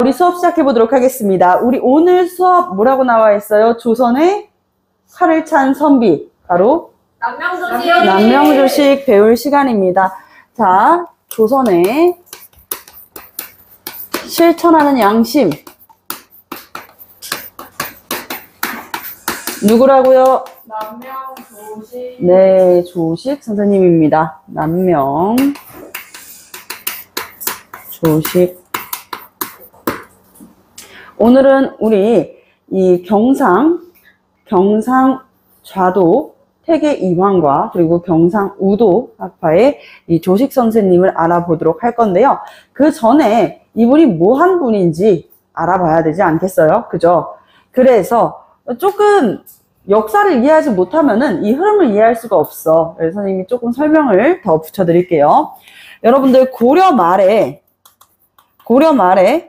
우리 수업 시작해 보도록 하겠습니다. 우리 오늘 수업 뭐라고 나와 있어요? 조선의 칼을 찬 선비, 바로 남명조식 배울 시간입니다. 자, 조선의 실천하는 양심, 누구라고요? 남명조식. 네, 조식 선생님입니다. 남명조식. 오늘은 우리 이 경상좌도 태계 이황과 그리고 경상우도 학파의 이 조식 선생님을 알아보도록 할 건데요. 그 전에 이분이 뭐 한 분인지 알아봐야 되지 않겠어요? 그죠? 그래서 조금 역사를 이해하지 못하면은 이 흐름을 이해할 수가 없어. 그래서 선생님이 조금 설명을 더 붙여드릴게요. 여러분들 고려 말에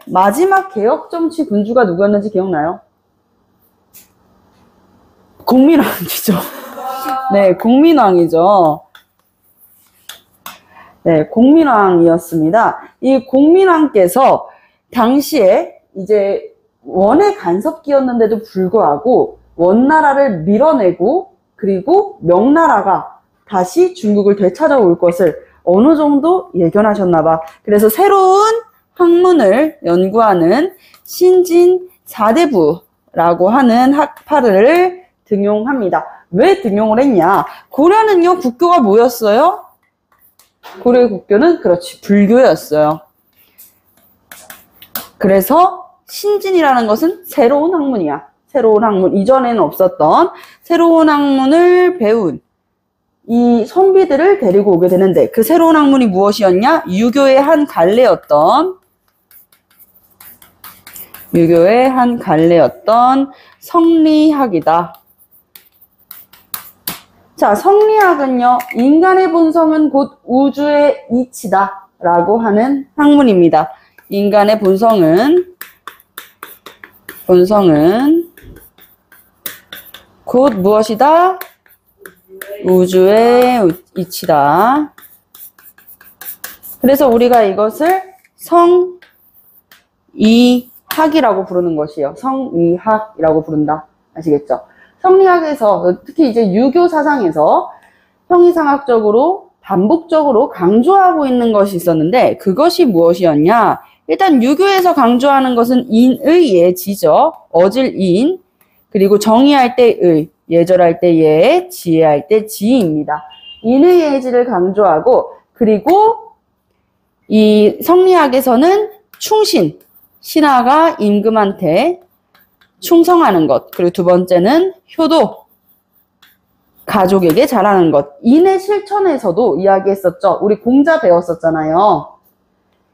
마지막 개혁 정치 군주가 누구였는지 기억나요? 공민왕이죠. 네, 공민왕이죠. 네, 공민왕이었습니다. 이 공민왕께서 당시에 이제 원의 간섭기였는데도 불구하고 원나라를 밀어내고 그리고 명나라가 다시 중국을 되찾아올 것을 어느 정도 예견하셨나봐. 그래서 새로운 학문을 연구하는 신진사대부라고 하는 학파를 등용합니다. 왜 등용을 했냐? 고려는요, 국교가 뭐였어요? 고려의 국교는 그렇지, 불교였어요. 그래서 신진이라는 것은 새로운 학문이야. 새로운 학문, 이전에는 없었던 새로운 학문을 배운 이 선비들을 데리고 오게 되는데, 그 새로운 학문이 무엇이었냐? 유교의 한 갈래였던 성리학이다. 자, 성리학은요, 인간의 본성은 곧 우주의 이치다 라고 하는 학문입니다. 인간의 본성은 곧 무엇이다? 우주의 이치다. 그래서 우리가 이것을 성이학이라고 부르는 것이에요. 성이학이라고 부른다. 아시겠죠? 성리학에서 특히 이제 유교 사상에서 형이상학적으로 반복적으로 강조하고 있는 것이 있었는데, 그것이 무엇이었냐? 일단 유교에서 강조하는 것은 인의 예지죠. 어질 인, 그리고 정의할 때 의, 예절할 때 예, 지혜할 때 지입니다. 인의 예지를 강조하고, 그리고 이 성리학에서는 충신, 신하가 임금한테 충성하는 것, 그리고 두 번째는 효도, 가족에게 잘하는 것. 인의 실천에서도 이야기했었죠. 우리 공자 배웠었잖아요.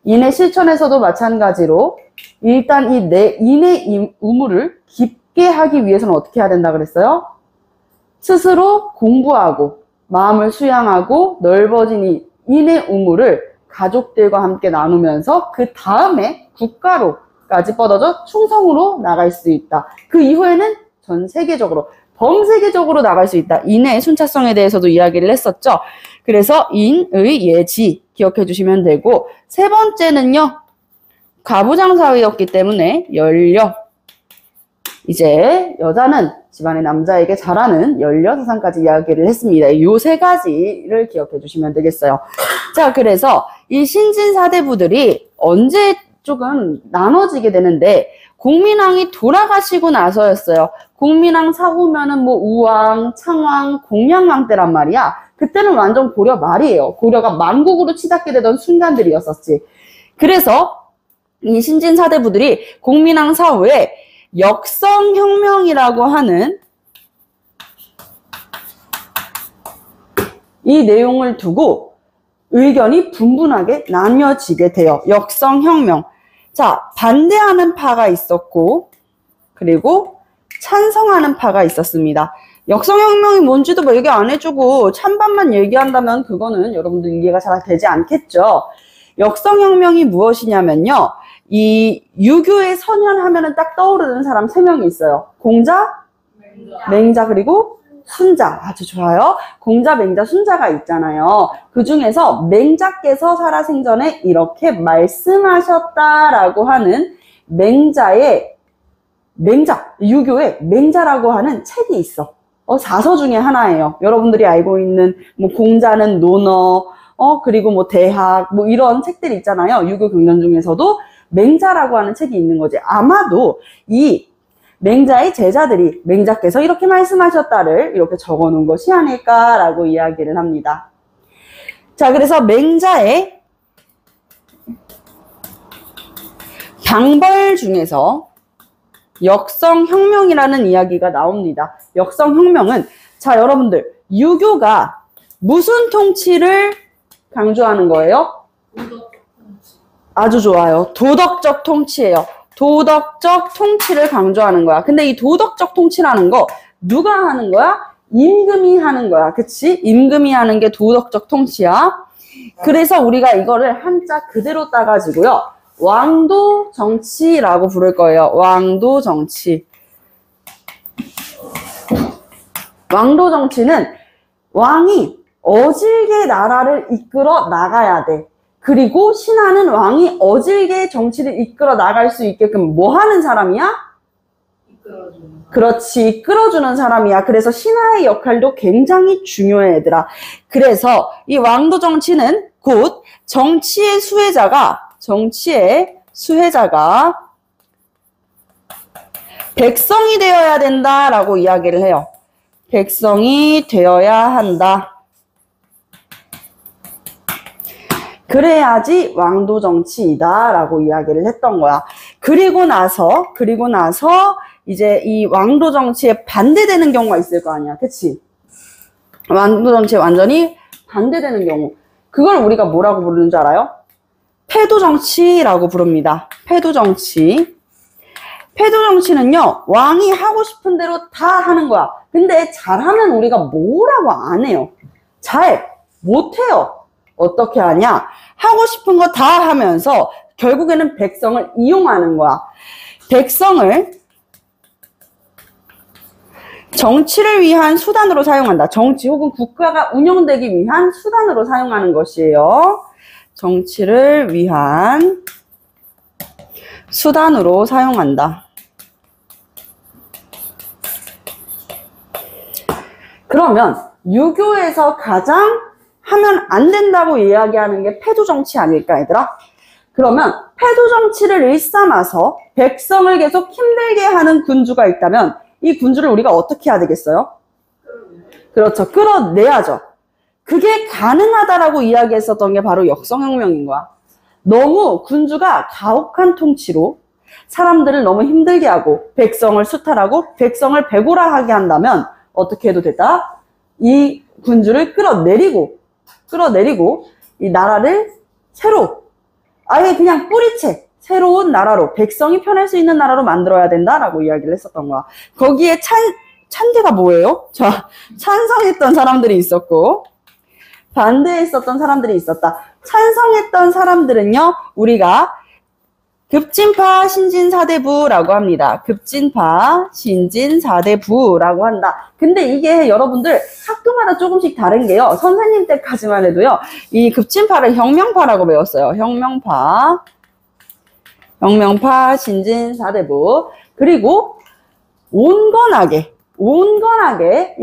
인의 실천에서도 마찬가지로 일단 이 인의 의무를 깊게 하기 위해서는 어떻게 해야 된다 그랬어요? 스스로 공부하고 마음을 수양하고 넓어진 이 인의 의무를 가족들과 함께 나누면서 그 다음에 국가로까지 뻗어져 충성으로 나갈 수 있다. 그 이후에는 전 세계적으로, 범세계적으로 나갈 수 있다. 인의 순차성에 대해서도 이야기를 했었죠. 그래서 인의 예지 기억해 주시면 되고, 세 번째는요, 가부장사회였기 때문에 연려. 이제 여자는 집안의 남자에게 잘하는 연려 사상까지 이야기를 했습니다. 요 세 가지를 기억해 주시면 되겠어요. 자, 그래서 이 신진사대부들이 언제 조금 나눠지게 되는데, 공민왕이 돌아가시고 나서였어요. 공민왕 사후면은 뭐 우왕, 창왕, 공양왕 때란 말이야. 그때는 완전 고려 말이에요. 고려가 만국으로 치닫게 되던 순간들이었었지. 그래서 이 신진사대부들이 공민왕 사후에 역성혁명이라고 하는 이 내용을 두고 의견이 분분하게 나뉘어지게 돼요. 역성혁명. 자, 반대하는 파가 있었고, 그리고 찬성하는 파가 있었습니다. 역성혁명이 뭔지도 뭐 얘기 안 해주고 찬반만 얘기한다면 그거는 여러분들 이해가 잘 되지 않겠죠. 역성혁명이 무엇이냐면요, 이 유교의 선현하면은 딱 떠오르는 사람 3명이 있어요. 공자, 맹자, 그리고 순자. 아주 좋아요. 공자, 맹자, 순자가 있잖아요. 그 중에서 맹자께서 살아생전에 이렇게 말씀하셨다라고 하는 유교에 맹자라고 하는 책이 있어. 사서 중에 하나예요. 여러분들이 알고 있는 뭐 공자는 논어, 그리고 뭐 대학, 뭐 이런 책들이 있잖아요. 유교 경전 중에서도 맹자라고 하는 책이 있는 거지. 아마도 이 맹자의 제자들이 맹자께서 이렇게 말씀하셨다를 이렇게 적어 놓은 것이 아닐까라고 이야기를 합니다. 자, 그래서 맹자의 당벌 중에서 역성혁명이라는 이야기가 나옵니다. 역성혁명은, 자, 여러분들, 유교가 무슨 통치를 강조하는 거예요? 아주 좋아요. 도덕적 통치예요. 도덕적 통치를 강조하는 거야. 근데 이 도덕적 통치라는 거 누가 하는 거야? 임금이 하는 거야. 그치? 임금이 하는 게 도덕적 통치야. 그래서 우리가 이거를 한자 그대로 따가지고요. 왕도 정치라고 부를 거예요. 왕도 정치. 왕도 정치는 왕이 어질게 나라를 이끌어 나가야 돼. 그리고 신하는 왕이 어질게 정치를 이끌어 나갈 수 있게끔 뭐 하는 사람이야? 이끌어주는. 그렇지, 이끌어주는 사람이야. 그래서 신하의 역할도 굉장히 중요해, 얘들아. 그래서 이 왕도 정치는 곧 정치의 수혜자가 백성이 되어야 된다라고 이야기를 해요. 백성이 되어야 한다. 그래야지 왕도 정치이다라고 이야기를 했던 거야. 그리고 나서 이제 이 왕도 정치에 반대되는 경우가 있을 거 아니야. 그치? 왕도 정치에 완전히 반대되는 경우. 그걸 우리가 뭐라고 부르는 줄 알아요? 패도정치라고 부릅니다. 패도정치. 패도정치는요, 왕이 하고 싶은 대로 다 하는 거야. 근데 잘하면 우리가 뭐라고 안 해요. 잘 못해요. 어떻게 하냐? 하고 싶은 거 다 하면서 결국에는 백성을 이용하는 거야. 백성을 정치를 위한 수단으로 사용한다. 정치 혹은 국가가 운영되기 위한 수단으로 사용하는 것이에요. 정치를 위한 수단으로 사용한다. 그러면 유교에서 가장 하면 안 된다고 이야기하는 게 패도정치 아닐까, 얘들아? 그러면 패도정치를 일삼아서 백성을 계속 힘들게 하는 군주가 있다면 이 군주를 우리가 어떻게 해야 되겠어요? 그렇죠. 끌어내야죠. 그게 가능하다라고 이야기했었던 게 바로 역성혁명인 거야. 너무 군주가 가혹한 통치로 사람들을 너무 힘들게 하고 백성을 수탈하고 백성을 배고라하게 한다면 어떻게 해도 됐다? 이 군주를 끌어내리고 이 나라를 아예 그냥 뿌리채 새로운 나라로 백성이 편할 수 있는 나라로 만들어야 된다라고 이야기를 했었던 거야. 거기에 찬대가 뭐예요? 찬성했던 사람들이 있었고 반대했었던 사람들이 있었다. 찬성했던 사람들은요, 우리가 급진파 신진사대부라고 합니다. 급진파 신진사대부라고 한다. 근데 이게 여러분들 학교마다 조금씩 다른 게요. 선생님 때까지만 해도요. 이 급진파를 혁명파라고 배웠어요. 혁명파 신진사대부. 그리고 온건하게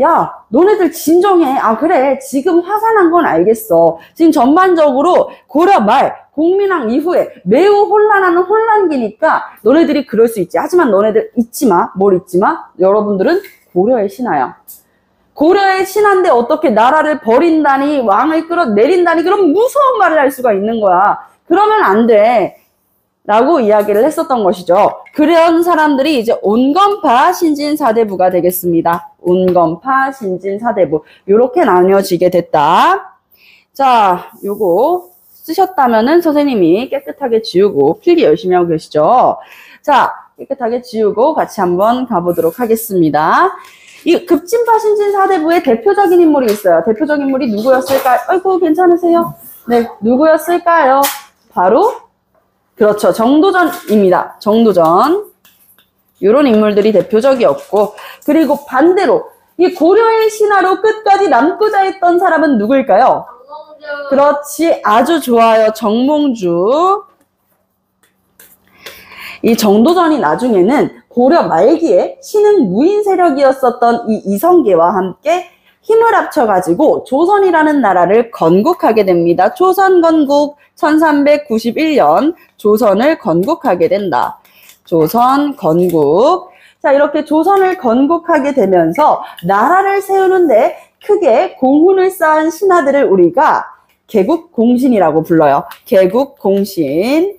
야 너네들 진정해. 아 그래 지금 화산한 건 알겠어. 지금 전반적으로 고려 말 공민왕 이후에 매우 혼란하는 혼란기니까 너네들이 그럴 수 있지. 하지만 너네들 잊지마. 뭘 잊지마? 여러분들은 고려의 신하야. 고려의 신하인데 어떻게 나라를 버린다니 왕을 끌어내린다니 그런 무서운 말을 할 수가 있는 거야. 그러면 안 돼. 라고 이야기를 했었던 것이죠. 그런 사람들이 이제 온건파 신진사대부가 되겠습니다. 온건파 신진사대부. 요렇게 나뉘어지게 됐다. 자, 요거 쓰셨다면은 선생님이 깨끗하게 지우고 필기 열심히 하고 계시죠. 자, 깨끗하게 지우고 같이 한번 가보도록 하겠습니다. 이 급진파 신진사대부의 대표적인 인물이 있어요. 대표적인 인물이 누구였을까요? 아이고 괜찮으세요? 네, 누구였을까요? 바로 그렇죠. 정도전입니다. 정도전. 이런 인물들이 대표적이었고, 그리고 반대로 이 고려의 신하로 끝까지 남고자 했던 사람은 누구일까요? 정몽주. 그렇지. 아주 좋아요. 정몽주. 이 정도전이 나중에는 고려 말기에 신흥 무인 세력이었었던 이 이성계와 함께 힘을 합쳐가지고 조선이라는 나라를 건국하게 됩니다. 조선 건국 1391년 조선을 건국하게 된다. 조선 건국. 자, 이렇게 조선을 건국하게 되면서 나라를 세우는데 크게 공훈을 쌓은 신하들을 우리가 개국공신이라고 불러요. 개국공신.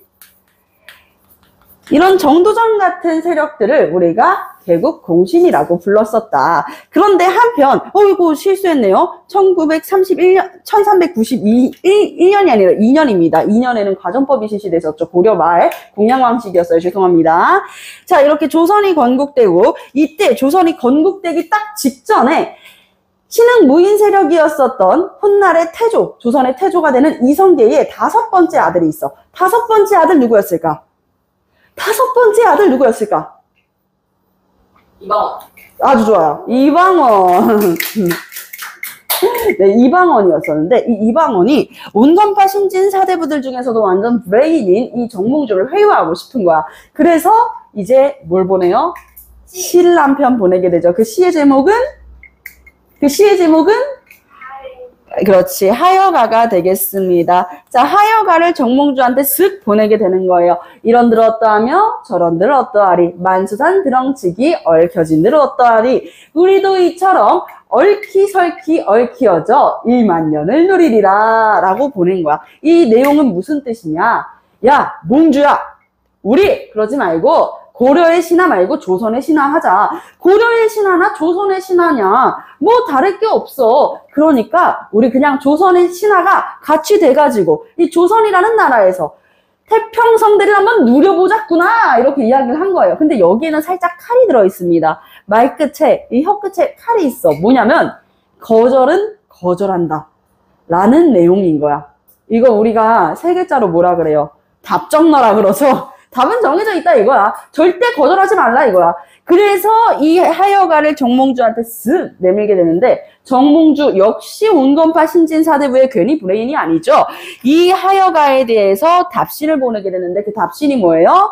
이런 정도전 같은 세력들을 우리가 개국공신이라고 불렀었다. 그런데 한편, 이거 실수했네요. 1391년이 아니라 2년입니다. 2년에는 과정법이 실시됐었죠. 고려 말 공양왕식이었어요. 죄송합니다. 자, 이렇게 조선이 건국되고, 이때 조선이 건국되기 딱 직전에 신흥 무인 세력이었었던 훗날의 태조, 조선의 태조가 되는 이성계의 5번째 아들이 있어. 5번째 아들 누구였을까? 5번째 아들 누구였을까? 이방원. 아주 좋아요. 이방원. 네, 이방원이었었는데, 이 이방원이 온건파 신진 사대부들 중에서도 완전 브레인인 이 정몽주를 회유하고 싶은 거야. 그래서 이제 뭘 보내요? 시를 한 편 보내게 되죠. 그 시의 제목은? 그렇지, 하여가가 되겠습니다. 자, 하여가를 정몽주한테 쓱 보내게 되는 거예요. 이런들 어떠하며 저런들 어떠하리, 만수산 드렁치기 얽혀진들 어떠하리. 우리도 이처럼 얽히설키 얽히어져 1만년을 누리리라 라고 보낸 거야. 이 내용은 무슨 뜻이냐? 야, 몽주야, 우리 그러지 말고 고려의 신하 말고 조선의 신하 하자. 고려의 신하나 조선의 신하냐, 뭐 다를 게 없어. 그러니까 우리 그냥 조선의 신하가 같이 돼가지고 이 조선이라는 나라에서 태평성대를 한번 누려보자꾸나, 이렇게 이야기를 한 거예요. 근데 여기에는 살짝 칼이 들어있습니다. 말끝에, 이 혀끝에 칼이 있어. 뭐냐면 거절은 거절한다 라는 내용인 거야. 이거 우리가 세 글자로 뭐라 그래요? 답정너라 그러죠. 답은 정해져 있다 이거야. 절대 거절하지 말라 이거야. 그래서 이 하여가를 정몽주한테 쓱 내밀게 되는데, 정몽주 역시 온건파 신진사대부의 괜히 브레인이 아니죠. 이 하여가에 대해서 답신을 보내게 되는데, 그 답신이 뭐예요?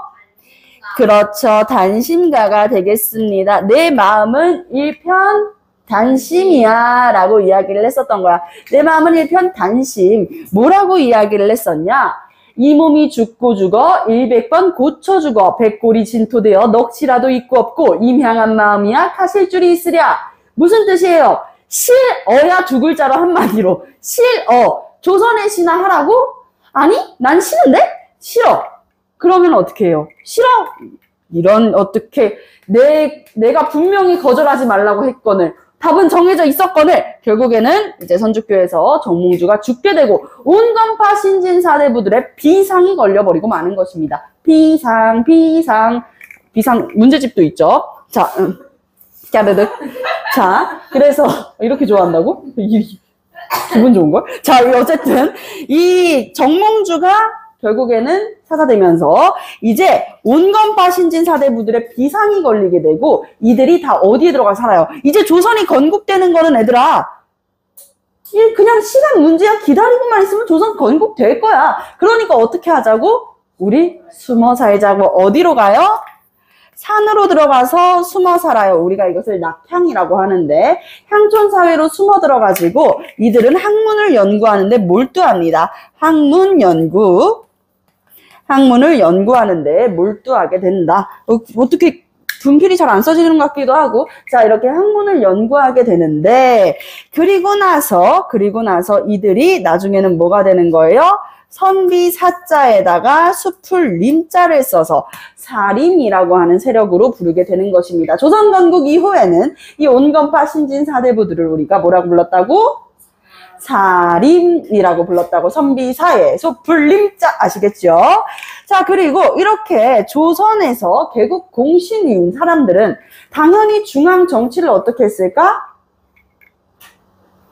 그렇죠. 단심가가 되겠습니다. 내 마음은 일편 단심이야 라고 이야기를 했었던 거야. 내 마음은 일편 단심. 뭐라고 이야기를 했었냐? 이 몸이 죽고 죽어 100번 고쳐 죽어 백골이 진토되어 넋이라도 있고 없고 임향한 마음이야 가실 줄이 있으랴. 무슨 뜻이에요? 싫어야 두 글자로 한마디로 싫어. 조선의 신하 하라고? 아니 난 싫은데? 싫어. 그러면 어떻게 해요? 싫어. 이런, 어떻게 내가 분명히 거절하지 말라고 했거늘, 답은 정해져 있었거늘, 결국에는 이제 선주교에서 정몽주가 죽게 되고 온건파 신진사대부들의 비상이 걸려버리고 마는 것입니다. 비상 문제집도 있죠. 자, 까르륵. 자, 그래서 이렇게 좋아한다고? 기분 좋은걸? 자, 어쨌든 이 정몽주가 결국에는 사사되면서 이제 온건파 신진사대부들의 비상이 걸리게 되고, 이들이 다 어디에 들어가 살아요? 이제 조선이 건국되는 거는 얘들아, 그냥 시간 문제야. 기다리고만 있으면 조선 건국될 거야. 그러니까 어떻게 하자고? 우리 숨어 살자고. 어디로 가요? 산으로 들어가서 숨어 살아요. 우리가 이것을 낙향이라고 하는데, 향촌사회로 숨어 들어가지고 이들은 학문을 연구하는데 몰두합니다. 학문을 연구하는데 몰두하게 된다. 어떻게 분필이 잘 안 써지는 것 같기도 하고. 자, 이렇게 학문을 연구하게 되는데, 그리고 나서 이들이 나중에는 뭐가 되는 거예요? 선비사자에다가 숲을 림자를 써서 사림이라고 하는 세력으로 부르게 되는 것입니다. 조선 건국 이후에는 이 온건파 신진사대부들을 우리가 뭐라고 불렀다고? 사림이라고 불렀다고. 선비사에 숲을 림자, 아시겠죠? 자, 그리고 이렇게 조선에서 개국 공신인 사람들은 당연히 중앙 정치를 어떻게 했을까?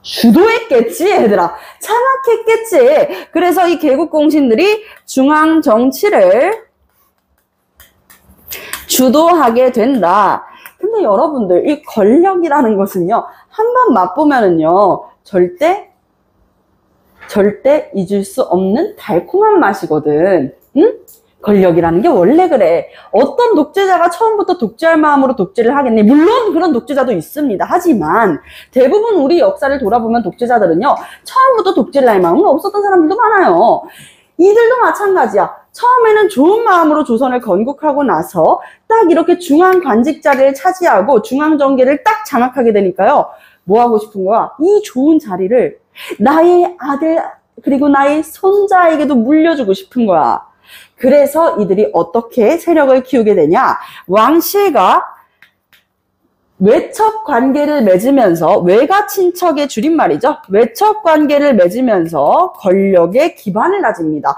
주도했겠지, 얘들아. 장악했겠지. 그래서 이 개국 공신들이 중앙 정치를 주도하게 된다. 근데 여러분들, 이 권력이라는 것은요, 한번 맛보면은요, 절대 잊을 수 없는 달콤한 맛이거든. 응? 권력이라는 게 원래 그래. 어떤 독재자가 처음부터 독재할 마음으로 독재를 하겠니? 물론 그런 독재자도 있습니다. 하지만 대부분 우리 역사를 돌아보면 독재자들은요, 처음부터 독재를 할 마음은 없었던 사람들도 많아요. 이들도 마찬가지야. 처음에는 좋은 마음으로 조선을 건국하고 나서 딱 이렇게 중앙 관직 자리를 차지하고 중앙 정계를 딱 장악하게 되니까요. 뭐 하고 싶은 거야? 이 좋은 자리를 나의 아들 그리고 나의 손자에게도 물려주고 싶은 거야. 그래서 이들이 어떻게 세력을 키우게 되냐? 왕실과 외척 관계를 맺으면서, 외가 친척의 줄임말이죠. 외척 관계를 맺으면서 권력의 기반을 다집니다.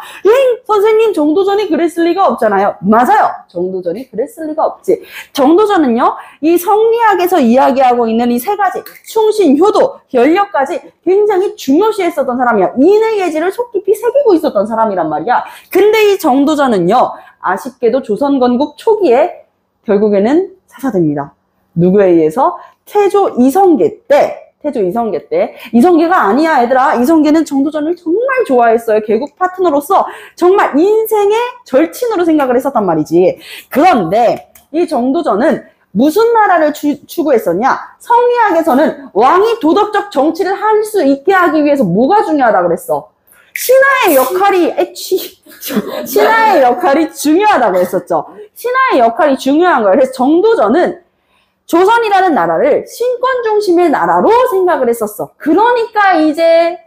선생님, 정도전이 그랬을 리가 없잖아요. 맞아요. 정도전이 그랬을 리가 없지. 정도전은요, 이 성리학에서 이야기하고 있는 이 세 가지, 충신, 효도, 연력까지 굉장히 중요시했었던 사람이야. 인의 예지를 속 깊이 새기고 있었던 사람이란 말이야. 근데 이 정도전은요, 아쉽게도 조선 건국 초기에 결국에는 사사됩니다. 누구에 의해서? 태조 이성계 때. 이성계가 아니야, 얘들아. 이성계는 정도전을 정말 좋아했어요. 개국 파트너로서 정말 인생의 절친으로 생각을 했었단 말이지. 그런데 이 정도전은 무슨 나라를 추구했었냐? 성리학에서는 왕이 도덕적 정치를 할 수 있게 하기 위해서 뭐가 중요하다고 그랬어? 신하의 역할이 중요하다고 했었죠. 신하의 역할이 중요한 거예요. 그래서 정도전은 조선이라는 나라를 신권 중심의 나라로 생각을 했었어. 그러니까 이제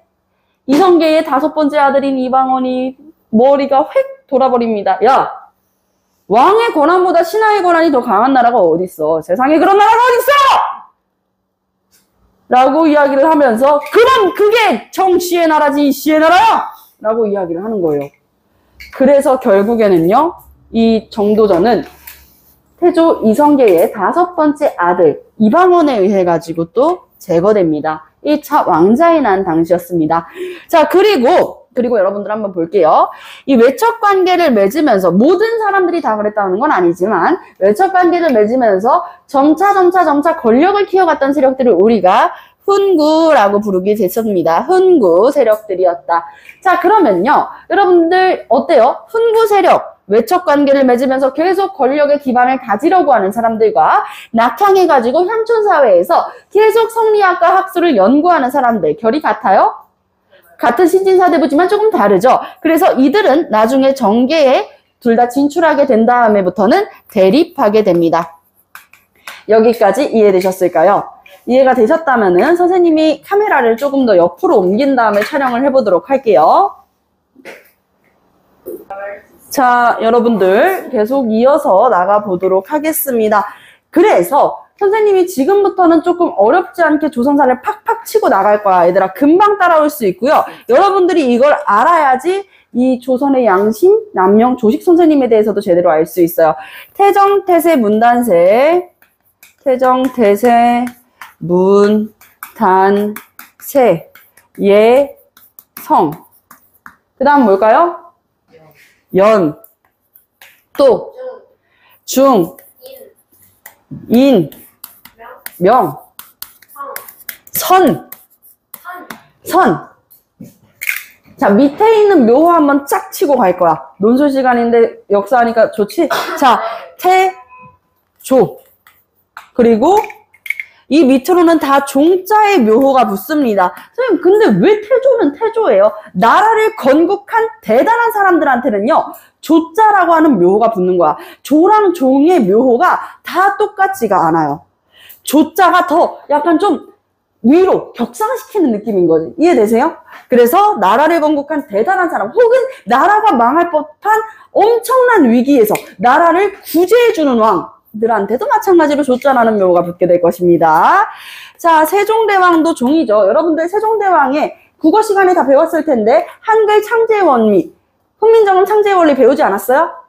이성계의 5번째 아들인 이방원이 머리가 획 돌아버립니다. 야, 왕의 권한보다 신하의 권한이 더 강한 나라가 어딨어? 세상에 그런 나라가 어딨어? 라고 이야기를 하면서, 그럼 그게 정치의 나라지 이씨의 나라야? 라고 이야기를 하는 거예요. 그래서 결국에는요, 이 정도전은 태조 이성계의 5번째 아들 이방원에 의해 가지고 또 제거됩니다. 1차 왕자에 난 당시였습니다. 자, 그리고 여러분들 한번 볼게요. 이 외척 관계를 맺으면서, 모든 사람들이 다 그랬다는 건 아니지만 외척 관계를 맺으면서 점차 권력을 키워갔던 세력들을 우리가 훈구라고 부르게 됐습니다. 훈구 세력들이었다. 자, 그러면요, 여러분들 어때요? 훈구 세력, 외척 관계를 맺으면서 계속 권력의 기반을 다지려고 하는 사람들과 낙향해가지고 현촌사회에서 계속 성리학과 학술을 연구하는 사람들, 결이 같아요? 같은 신진사대부지만 조금 다르죠. 그래서 이들은 나중에 정계에 둘 다 진출하게 된 다음에부터는 대립하게 됩니다. 여기까지 이해되셨을까요? 이해가 되셨다면은 선생님이 카메라를 조금 더 옆으로 옮긴 다음에 촬영을 해보도록 할게요. 자, 여러분들 계속 이어서 나가보도록 하겠습니다. 그래서 선생님이 지금부터는 조금 어렵지 않게 조선사를 팍팍 치고 나갈 거야. 얘들아, 금방 따라올 수 있고요. 여러분들이 이걸 알아야지 이 조선의 양심, 남명, 조식 선생님에 대해서도 제대로 알 수 있어요. 태정, 태세, 문단세, 태정, 태세, 문, 단, 세, 예, 성. 그 다음 뭘까요? 연, 또, 중, 인, 명, 선. 자, 밑에 있는 묘호 한번 쫙 치고 갈 거야. 논술 시간인데 역사하니까 좋지? 자, 태, 조. 그리고 이 밑으로는 다 종자의 묘호가 붙습니다. 선생님, 근데 왜 태조는 태조예요? 나라를 건국한 대단한 사람들한테는요, 조자라고 하는 묘호가 붙는 거야. 조랑 종의 묘호가 다 똑같지가 않아요. 조자가 더 약간 좀 위로 격상시키는 느낌인 거지. 이해되세요? 그래서 나라를 건국한 대단한 사람, 혹은 나라가 망할 법한 엄청난 위기에서 나라를 구제해주는 왕들한테도 마찬가지로 조자라는 묘호가 붙게 될 것입니다. 자, 세종대왕도 종이죠. 여러분들 세종대왕의 국어 시간에 다 배웠을 텐데 한글 창제의 원리, 훈민정음 창제의 원리 배우지 않았어요?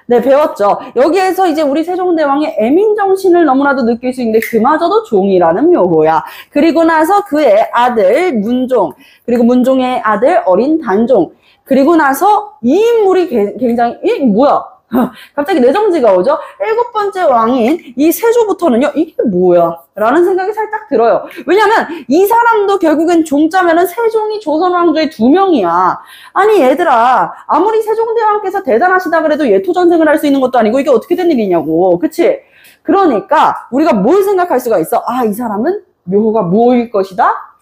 네, 배웠죠. 여기에서 이제 우리 세종대왕의 애민정신을 너무나도 느낄 수 있는데 그마저도 종이라는 묘호야. 그리고 나서 그의 아들 문종, 그리고 문종의 아들 어린 단종, 그리고 나서 이 인물이 굉장히, 뭐야? 갑자기 내정지가 오죠? 7번째 왕인 이 세조부터는요, 이게 뭐야? 라는 생각이 살짝 들어요. 왜냐면 이 사람도 결국엔 종자면은 세종이 조선왕조의 2명이야. 아니 얘들아, 아무리 세종대왕께서 대단하시다 그래도 예토전생을 할 수 있는 것도 아니고 이게 어떻게 된 일이냐고. 그치? 그러니까 우리가 뭘 생각할 수가 있어? 아, 이 사람은 묘호가 뭐일 것이다?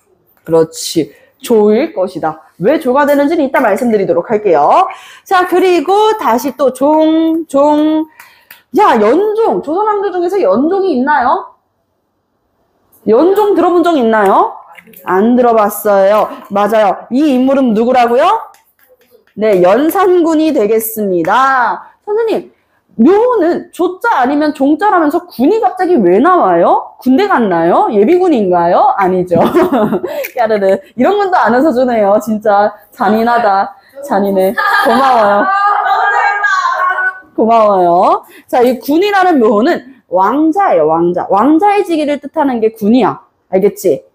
그렇지. 조일 것이다. 왜 조가 되는지는 이따 말씀드리도록 할게요. 자, 그리고 다시 또 야, 연종. 조선왕조 중에서 연종이 있나요? 연종 들어본 적 있나요? 안 들어봤어요. 맞아요. 이 인물은 누구라고요? 네, 연산군이 되겠습니다. 선생님, 묘호는 조자 아니면 종자라면서 군이 갑자기 왜 나와요? 군대 갔나요? 예비군인가요? 아니죠. 야르르. 이런 건도 안 웃어주네요. 진짜 잔인하다. 잔인해. 고마워요. 고마워요. 자, 이 군이라는 묘호는 왕자예요, 왕자. 왕자의 직위를 뜻하는 게 군이야. 알겠지?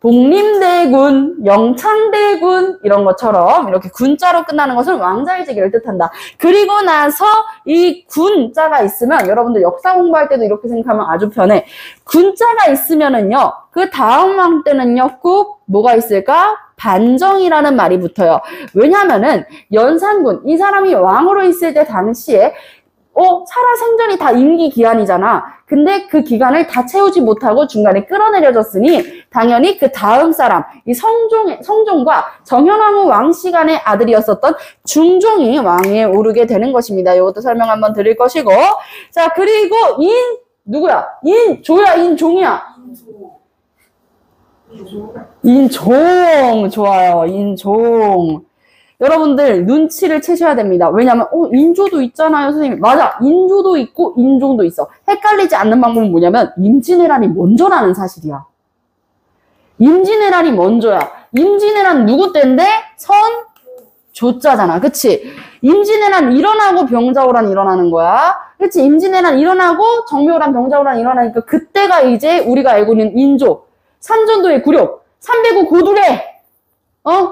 독림대군, 영창대군 이런 것처럼 이렇게 군자로 끝나는 것은 왕자의 직위를 뜻한다. 그리고 나서 이 군자가 있으면 여러분들 역사 공부할 때도 이렇게 생각하면 아주 편해. 군자가 있으면은요, 그 다음 왕 때는요, 꼭 뭐가 있을까? 반정이라는 말이 붙어요. 왜냐면은 연산군, 이 사람이 왕으로 있을 때 당시에 살아생전이 다 임기 기한이잖아. 근데 그 기간을 다 채우지 못하고 중간에 끌어내려졌으니 당연히 그 다음 사람, 이 성종과 정현왕후 왕 시간의 아들이었었던 중종이 왕위에 오르게 되는 것입니다. 이것도 설명 한번 드릴 것이고. 자, 그리고 누구야? 인조야, 인종이야? 인종. 좋아요. 인종. 여러분들 눈치를 채셔야 됩니다. 왜냐면 인조도 있잖아요, 선생님. 맞아. 인조도 있고 인종도 있어. 헷갈리지 않는 방법은 뭐냐면 임진왜란이 먼저라는 사실이야. 임진왜란이 먼저야. 임진왜란 누구 때인데? 조자잖아. 그치? 임진왜란 일어나고 병자호란 일어나는 거야. 그치? 임진왜란 일어나고 정묘호란 병자호란 일어나니까 그때가 이제 우리가 알고 있는 인조. 산전도의 굴욕. 305 고두례.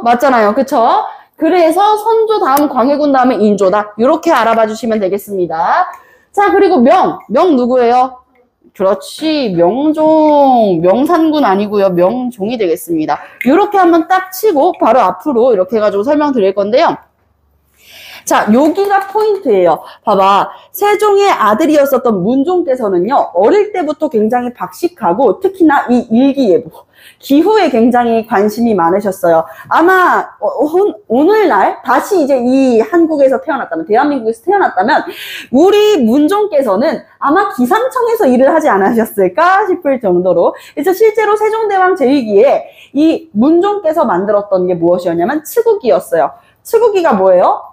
맞잖아요. 그쵸? 그래서 선조 다음 광해군 다음에 인조다. 이렇게 알아봐 주시면 되겠습니다. 자, 그리고 명 누구예요? 그렇지, 명종. 명산군 아니고요. 명종이 되겠습니다. 이렇게 한번 딱 치고 바로 앞으로 이렇게 해가지고 설명드릴 건데요. 자, 여기가 포인트예요. 봐봐. 세종의 아들이었었던 문종께서는요, 어릴 때부터 굉장히 박식하고 특히나 이 일기예보, 기후에 굉장히 관심이 많으셨어요. 아마 오늘날 다시 이제 이 한국에서 태어났다면, 대한민국에서 태어났다면 우리 문종께서는 아마 기상청에서 일을 하지 않으셨을까 싶을 정도로, 그래서 실제로 세종대왕 제2기에 이 문종께서 만들었던 게 무엇이었냐면 츠국이었어요. 츠국이가 뭐예요?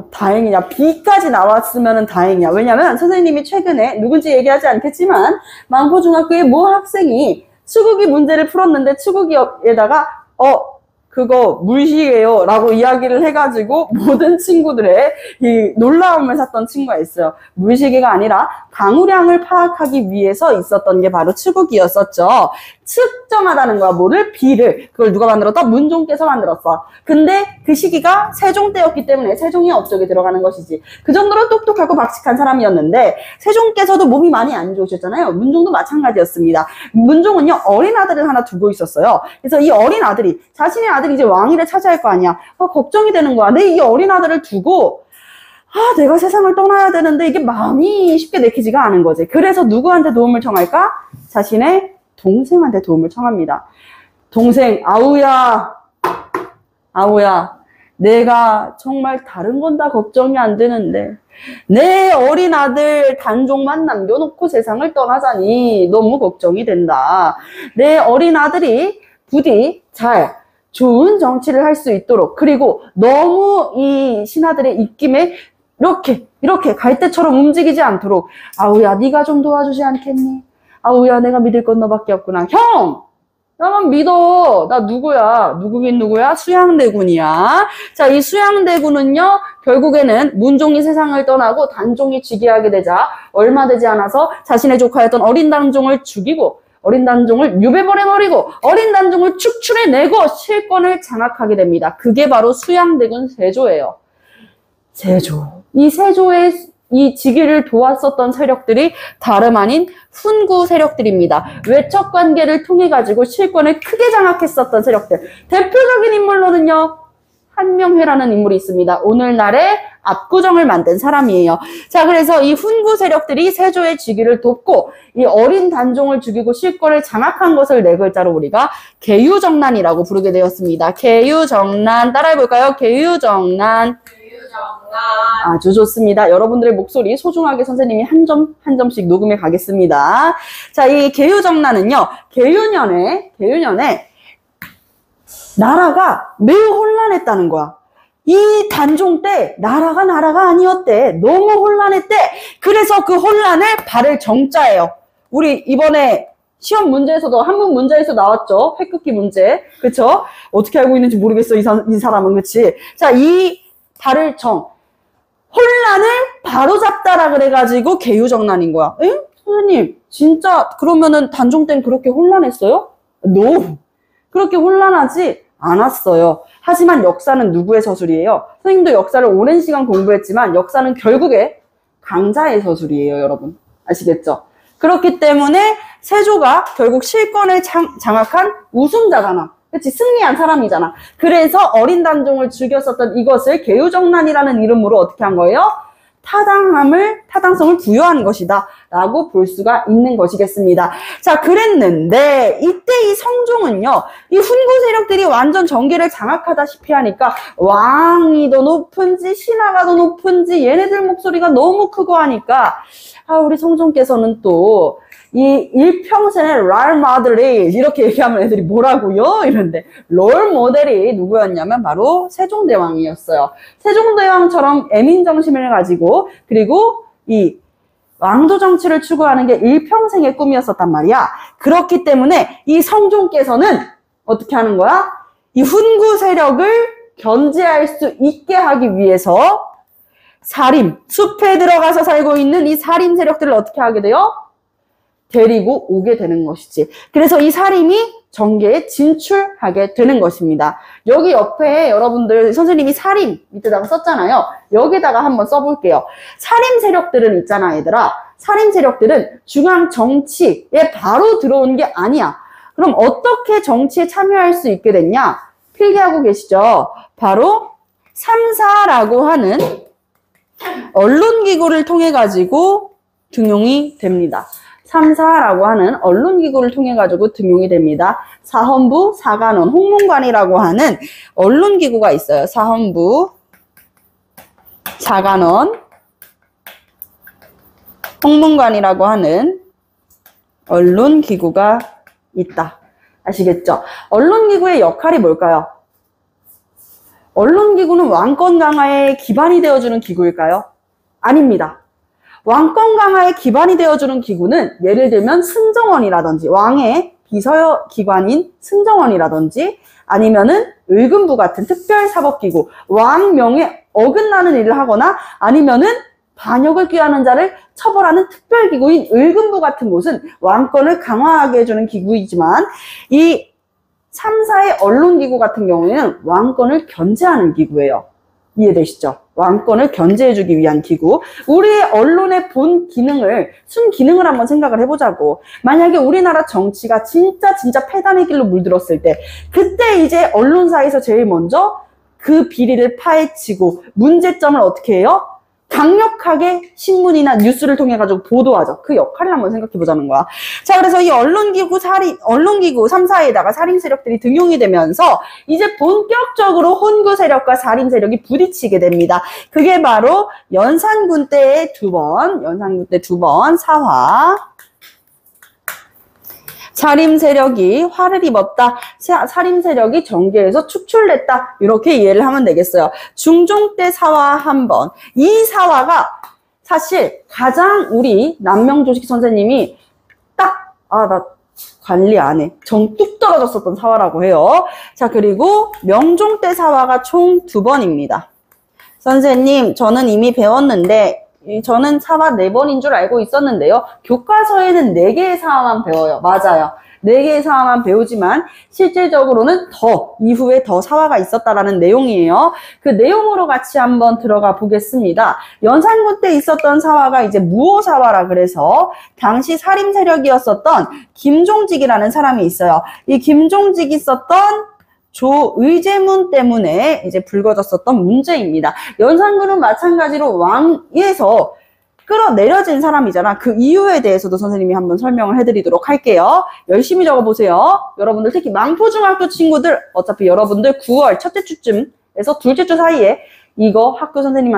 다행이야. B까지 나왔으면 다행이야. 왜냐면 선생님이 최근에 누군지 얘기하지 않겠지만 망포중학교의 모 학생이 츠국이 문제를 풀었는데 츠국이에다가 그거 물식이에요 라고 이야기를 해가지고 모든 친구들의 이 놀라움을 샀던 친구가 있어요. 물시계가 아니라 강우량을 파악하기 위해서 있었던 게 바로 츠국이었었죠. 측정하다는 거야. 뭐를? 비를. 그걸 누가 만들었다? 문종께서 만들었어. 근데 그 시기가 세종 때였기 때문에 세종이 업적에 들어가는 것이지. 그 정도로 똑똑하고 박식한 사람이었는데 세종께서도 몸이 많이 안 좋으셨잖아요. 문종도 마찬가지였습니다. 문종은요, 어린 아들을 하나 두고 있었어요. 그래서 이 어린 아들이, 자신의 아들이 이제 왕위를 차지할 거 아니야. 걱정이 되는 거야. 내 이 어린 아들을 두고 내가 세상을 떠나야 되는데 이게 마음이 쉽게 내키지가 않은 거지. 그래서 누구한테 도움을 청할까? 자신의 동생한테 도움을 청합니다. 동생, 아우야, 내가 정말 다른 건 다 걱정이 안 되는데 내 어린 아들 단종만 남겨놓고 세상을 떠나자니 너무 걱정이 된다. 내 어린 아들이 부디 좋은 정치를 할 수 있도록, 그리고 너무 이 신하들의 입김에 이렇게 갈대처럼 움직이지 않도록 아우야, 네가 좀 도와주지 않겠니? 아우야, 내가 믿을 건 너밖에 없구나. 형! 나만 믿어. 나 누구야? 누구긴 누구야? 수양대군이야. 자, 이 수양대군은요, 결국에는 문종이 세상을 떠나고 단종이 즉위하게 되자 얼마 되지 않아서 자신의 조카였던 어린 단종을 죽이고 어린 단종을 유배벌해버리고 어린 단종을 축출해내고 실권을 장악하게 됩니다. 그게 바로 수양대군 세조예요. 세조. 이 세조의 이 직위를 도왔었던 세력들이 다름 아닌 훈구 세력들입니다. 외척 관계를 통해 가지고 실권을 크게 장악했었던 세력들. 대표적인 인물로는요, 한명회라는 인물이 있습니다. 오늘날의 압구정을 만든 사람이에요. 자, 그래서 이 훈구 세력들이 세조의 직위를 돕고 이 어린 단종을 죽이고 실권을 장악한 것을 네 글자로 우리가 계유정난이라고 부르게 되었습니다. 계유정난 따라해볼까요? 계유정난. 아주 좋습니다. 여러분들의 목소리 소중하게 선생님이 한 점씩 녹음해 가겠습니다. 자, 이 계유정난은요, 계유년에 나라가 매우 혼란했다는 거야. 이 단종 때 나라가 아니었대. 너무 혼란했대. 그래서 그 혼란을 발을 정자예요. 우리 이번에 시험 문제에서도 한문 문제에서 나왔죠. 회끝기 문제. 그쵸? 어떻게 알고 있는지 모르겠어. 이 사람은. 그치? 자, 이 발을 정. 혼란을 바로잡다라 그래가지고 계유정난인 거야. 에? 선생님, 진짜 그러면은 단종 땐 그렇게 혼란했어요? No. 그렇게 혼란하지 않았어요. 하지만 역사는 누구의 서술이에요? 선생님도 역사를 오랜 시간 공부했지만 역사는 결국에 강자의 서술이에요, 여러분. 아시겠죠? 그렇기 때문에 세조가 결국 실권을 장악한 우승자잖아. 그치? 승리한 사람이잖아. 그래서 어린 단종을 죽였었던 이것을 계유정난이라는 이름으로 어떻게 한 거예요? 타당성을 부여한 것이다 라고 볼 수가 있는 것이겠습니다. 자, 그랬는데 이때 이 성종은요, 이 훈구 세력들이 완전 정계를 장악하다시피 하니까 왕이 더 높은지 신하가 더 높은지 얘네들 목소리가 너무 크고 하니까 우리 성종께서는 또 이 일평생의 롤 모델이 이렇게 얘기하면 애들이 뭐라고요? 이런데 롤 모델이 누구였냐면 바로 세종대왕이었어요. 세종대왕처럼 애민정신을 가지고 그리고 이 왕도 정치를 추구하는 게 일평생의 꿈이었었단 말이야. 그렇기 때문에 이 성종께서는 어떻게 하는 거야? 이 훈구 세력을 견제할 수 있게 하기 위해서 사림, 숲에 들어가서 살고 있는 이 사림 세력들을 어떻게 하게 돼요? 데리고 오게 되는 것이지. 그래서 이 사림이 정계에 진출하게 되는 것입니다. 여기 옆에 여러분들 선생님이 사림 밑에다가 썼잖아요. 여기다가 한번 써볼게요. 사림 세력들은 있잖아, 얘들아. 사림 세력들은 중앙 정치에 바로 들어온 게 아니야. 그럼 어떻게 정치에 참여할 수 있게 됐냐? 필기하고 계시죠? 바로 3사라고 하는 언론기구를 통해 가지고 등용이 됩니다. 3사라고 하는 언론기구를 통해 가지고 등용이 됩니다. 사헌부, 사관원, 홍문관이라고 하는 언론기구가 있어요. 사헌부, 사관원, 홍문관이라고 하는 언론기구가 있다. 아시겠죠? 언론기구의 역할이 뭘까요? 언론기구는 왕권 강화의 기반이 되어주는 기구일까요? 아닙니다. 왕권 강화의 기반이 되어주는 기구는 예를 들면 승정원이라든지 왕의 비서기관인 승정원이라든지 아니면은 의금부 같은 특별사법기구, 왕 명에 어긋나는 일을 하거나 아니면은 반역을 꾀하는 자를 처벌하는 특별기구인 의금부 같은 곳은 왕권을 강화하게 해주는 기구이지만 이 3사의 언론기구 같은 경우에는 왕권을 견제하는 기구예요. 이해되시죠? 왕권을 견제해주기 위한 기구. 우리의 언론의 본 기능을, 순 기능을 한번 생각을 해보자고. 만약에 우리나라 정치가 진짜 폐단의 길로 물들었을 때, 그때 이제 언론사에서 제일 먼저 그 비리를 파헤치고 문제점을 어떻게 해요? 강력하게 신문이나 뉴스를 통해 가지고 보도하죠. 그 역할을 한번 생각해 보자는 거야. 자, 그래서 이 언론기구 3사에다가 살인 세력들이 등용이 되면서 이제 본격적으로 혼구 세력과 살인 세력이 부딪히게 됩니다. 그게 바로 연산군 때 두 번 사화. 살인 세력이 화를 입었다. 살인 세력이 정계에서 축출됐다. 이렇게 이해를 하면 되겠어요. 중종 때 사화 한 번. 이 사화가 사실 가장 우리 남명조식 선생님이 딱, 나 관리 안 해. 정 뚝 떨어졌었던 사화라고 해요. 자, 그리고 명종 때 사화가 총 2번입니다. 선생님, 저는 이미 배웠는데, 저는 사화 4번인 줄 알고 있었는데요. 교과서에는 4개의 사화만 배워요. 맞아요. 4개의 사화만 배우지만 실질적으로는 이후에 더 사화가 있었다라는 내용이에요. 그 내용으로 같이 한번 들어가 보겠습니다. 연산군 때 있었던 사화가 이제 무오사화라 그래서 당시 살림 세력이었었던 김종직이라는 사람이 있어요. 이 김종직이 썼던 조의제문 때문에 이제 불거졌었던 문제입니다. 연산군은 마찬가지로 왕에서 끌어내려진 사람이잖아. 그 이유에 대해서도 선생님이 한번 설명을 해드리도록 할게요. 열심히 적어보세요. 여러분들 특히 망포중학교 친구들 어차피 여러분들 9월 첫째 주쯤에서 둘째 주 사이에 이거 학교 선생님한테